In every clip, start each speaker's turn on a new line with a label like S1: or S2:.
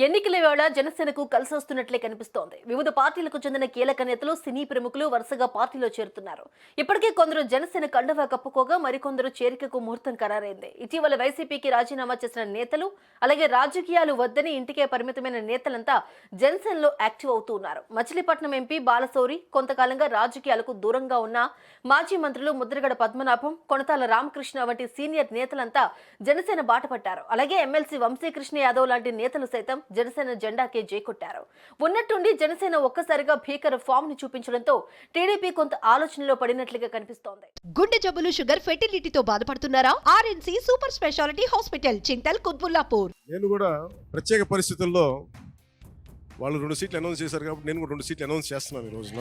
S1: ఎన్నికల వేళ జనసేనకు కలిసొస్తున్నట్లే కనిపిస్తోంది. వివిధ పార్టీలకు చెందిన కీలక నేతలు, సినీ ప్రముఖులు వరుసగా పార్టీలో చేరుతున్నారు. ఇప్పటికే కొందరు జనసేన కండువా కప్పుకోగా మరికొందరు చేరికకు ముహూర్తం ఖరారైంది. ఇటీవల వైసీపీకి రాజీనామా చేసిన నేతలు, అలాగే రాజకీయాలు వద్దని ఇంటికే పరిమితమైన నేతలంతా జనసేనలో యాక్టివ్ అవుతూ ఉన్నారు. మచిలీపట్నం ఎంపీ బాలశౌరి, కొంతకాలంగా రాజకీయాలకు దూరంగా ఉన్న మాజీ మంత్రులు ముద్రగడ పద్మనాభం, కొనతాల రామకృష్ణ వంటి సీనియర్ నేతలంతా జనసేన బాట పట్టారు. అలాగే ఎమ్మెల్సీ వంశీకృష్ణ యాదవ్ లాంటి నేతలు సైతం జనసేన జెండాకే జైకొట్టారు. ఉన్నట్టుండి జనసేన ఒక్కసారిగా భీకర ఫామ్ ని చూపించడంతో టీడీపీ కొంత ఆలోచనలో పడినట్లుగా కనిపిస్తోంది.
S2: గుండె జబ్బులు, షుగర్, ఫెర్టిలిటీతో బాధపడుతున్నారా? ఆర్ఎన్సి super speciality hospital, Chintal, Quthbullapur.
S3: నేను కూడా ప్రత్యేక పరిస్థితుల్లో వాళ్ళు 2 సీట్లు అనౌన్స్ చేశారు కాబట్టి నేను కూడా 2 సీట్లు అనౌన్స్ చేస్తున్నాను ఈ రోజున.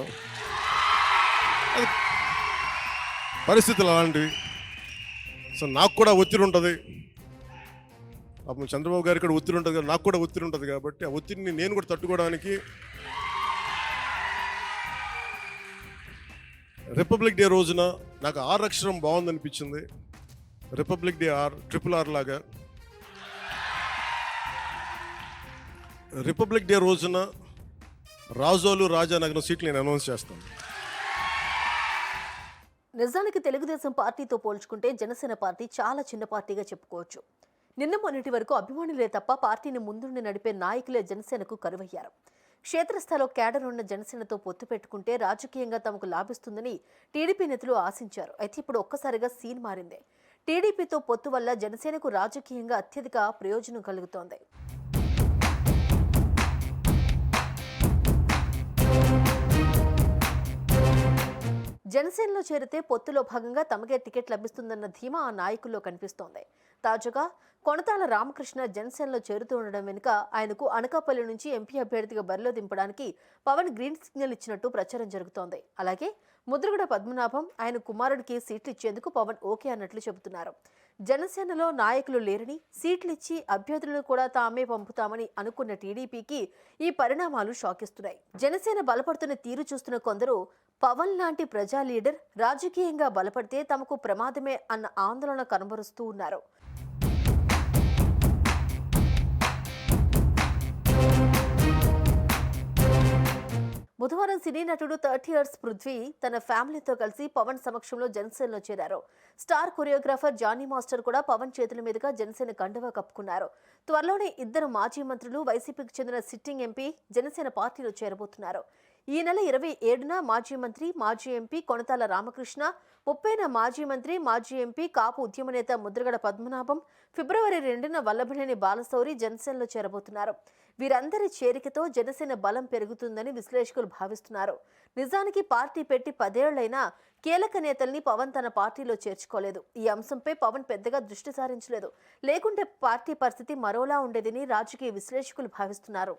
S3: అది పరిస్థితులు అలాంటివి. సో నాకు కూడా ఒత్తిడి ఉంటుంది. అప్పుడు చంద్రబాబు గారికి కూడా ఒత్తిడి ఉంటుంది కదా, నాకు కూడా ఒత్తిడి ఉంటుంది కాబట్టి ఆ ఒత్తిడిని నేను కూడా తట్టుకోవడానికి రిపబ్లిక్ డే రోజున నాకు ఆర్ అక్షరం బాగుందనిపించింది. రిపబ్లిక్ డే RRR లాగా రిపబ్లిక్ డే రోజున రాజోలు రాజానగరం సీట్లు నేను అనౌన్స్ చేస్తాను.
S1: నిజానికి తెలుగుదేశం పార్టీతో పోల్చుకుంటే జనసేన పార్టీ చాలా చిన్న పార్టీగా చెప్పుకోవచ్చు. నిన్న మొన్నటి వరకు అభిమానులే తప్ప పార్టీని ముందుండి నడిపే నాయకులే జనసేనకు కరువయ్యారు. క్షేత్రస్థాయిలో కేడర్ ఉన్న జనసేనతో పొత్తు పెట్టుకుంటే రాజకీయంగా తమకు లాభిస్తుందని టీడీపీ నేతలు ఆశించారు. అయితే ఇప్పుడు ఒక్కసారిగా సీన్ మారింది. టీడీపీతో పొత్తు వల్ల జనసేనకు రాజకీయంగా అత్యధిక ప్రయోజనం కలుగుతోంది. జనసేనలో చేరితే పొత్తులో భాగంగా తమకే టికెట్ లభిస్తుందన్న ధీమా ఆ నాయకుల్లో కనిపిస్తోంది. తాజాగా కొనతాల రామకృష్ణ జనసేనలో చేరుతూ ఉండడం వెనుక ఆయనకు అనకాపల్లి నుంచి ఎంపీ అభ్యర్థిగా బరిలో దింపడానికి పవన్ గ్రీన్ సిగ్నల్ ఇచ్చినట్టు ప్రచారం జరుగుతోంది. అలాగే ముద్రగడ పద్మనాభం ఆయన కుమారుడికి సీట్లు ఇచ్చేందుకు పవన్ ఓకే అన్నట్లు చెబుతున్నారు. జనసేనలో నాయకులు లేరని, సీట్లిచ్చి అభ్యర్థులను కూడా తామే పంపుతామని అనుకున్న టీడీపీకి ఈ పరిణామాలు షాకిస్తున్నాయి. జనసేన బలపడుతున్న తీరు చూస్తున్న కొందరు పవన్ లాంటి ప్రజా లీడర్ రాజకీయంగా బలపడితే తమకు ప్రమాదమే అన్న ఆందోళన కనబరుస్తూ ఉన్నారు. బుధవారం సినీ నటుడు 30 ఇయర్స్ పృథ్వీ తన ఫ్యామిలీతో కలిసి పవన్ సమక్షంలో జనసేనలో చేరారు. స్టార్ కొరియోగ్రాఫర్ జానీ మాస్టర్ కూడా పవన్ చేతుల మీదుగా జనసేన కండువా కప్పుకున్నారు. త్వరలోనే ఇద్దరు మాజీ మంత్రులు, వైసీపీకి చెందిన సిట్టింగ్ ఎంపీ జనసేన పార్టీలో చేరబోతున్నారు. ఈ నెల 27న మాజీ మంత్రి, మాజీ ఎంపీ కొనతాల రామకృష్ణ, 30న మాజీ మంత్రి, మాజీ ఎంపీ కాపు ఉద్యమ నేత ముద్రగడ పద్మనాభం, ఫిబ్రవరి 2న వల్లభనేని బాలశౌరి జనసేనలో చేరబోతున్నారు. వీరందరి చేరికతో జనసేన బలం పెరుగుతుందని విశ్లేషకులు భావిస్తున్నారు. నిజానికి పార్టీ పెట్టి 10 ఏళ్లైనా కీలక నేతల్ని పవన్ తన పార్టీలో చేర్చుకోలేదు. ఈ అంశంపై పవన్ పెద్దగా దృష్టి సారించలేదు. లేకుంటే పార్టీ పరిస్థితి మరోలా ఉండేదని రాజకీయ విశ్లేషకులు భావిస్తున్నారు.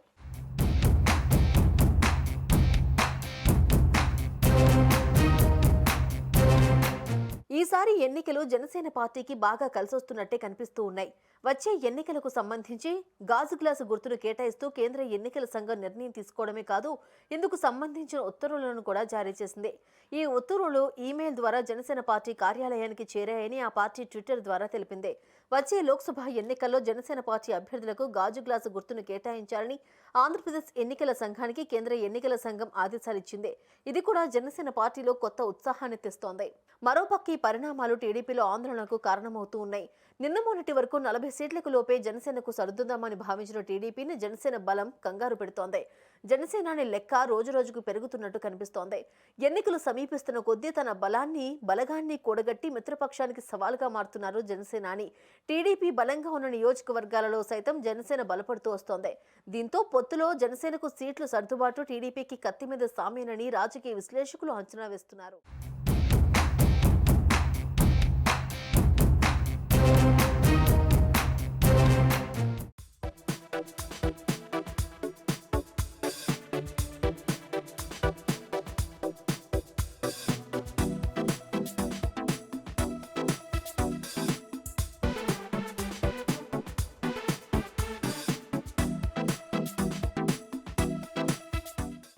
S1: ఈసారి ఎన్నికలు జనసేన పార్టీకి బాగా కలిసొస్తున్నట్టే కనిపిస్తూ ఉన్నాయి. వచ్చే ఎన్నికలకు సంబంధించి గాజు గ్లాసు గుర్తును కేటాయిస్తూ కేంద్ర ఎన్నికల సంఘం నిర్ణయం తీసుకోవడమే కాదు, ఇందుకు సంబంధించిన ఉత్తర్వులను కూడా జారీ చేసింది. ఈ ఉత్తర్వులు ఈమెయిల్ ద్వారా జనసేన పార్టీ కార్యాలయానికి చేరాయని ఆ పార్టీ ట్విట్టర్ ద్వారా తెలిపింది. వచ్చే లోక్సభ ఎన్నికల్లో జనసేన పార్టీ అభ్యర్థులకు గాజు గ్లాసు గుర్తును కేటాయించాలని ఆంధ్రప్రదేశ్ ఎన్నికల సంఘానికి కేంద్ర ఎన్నికల సంఘం ఆదేశాలిచ్చింది. ఇది కూడా జనసేన పార్టీలో కొత్త ఉత్సాహాన్ని తెస్తోంది. మరోపక్క ఈ పరిణామాలు టీడీపీలో ఆందోళనకు కారణమవుతూ ఉన్నాయి. నిన్న మొన్నటి వరకు 40 సీట్లకు లోపే జనసేనకు సర్దుదామని భావించిన టీడీపీని జనసేన బలం కంగారు పెడుతోంది. జనసేనాని లెక్క రోజురోజుకు పెరుగుతున్నట్టు కనిపిస్తోంది. ఎన్నికలు సమీపిస్తున్న కొద్దీ తన బలగాన్ని కూడగట్టి మిత్రపక్షానికి సవాలుగా మారుతున్నారు జనసేనాని. టీడీపీ బలంగా ఉన్న నియోజకవర్గాలలో సైతం జనసేన బలపడుతూ వస్తోంది. దీంతో పొత్తులో జనసేనకు సీట్లు సర్దుబాటు టీడీపీకి కత్తి మీద సామేనని రాజకీయ విశ్లేషకులు అంచనా వేస్తున్నారు.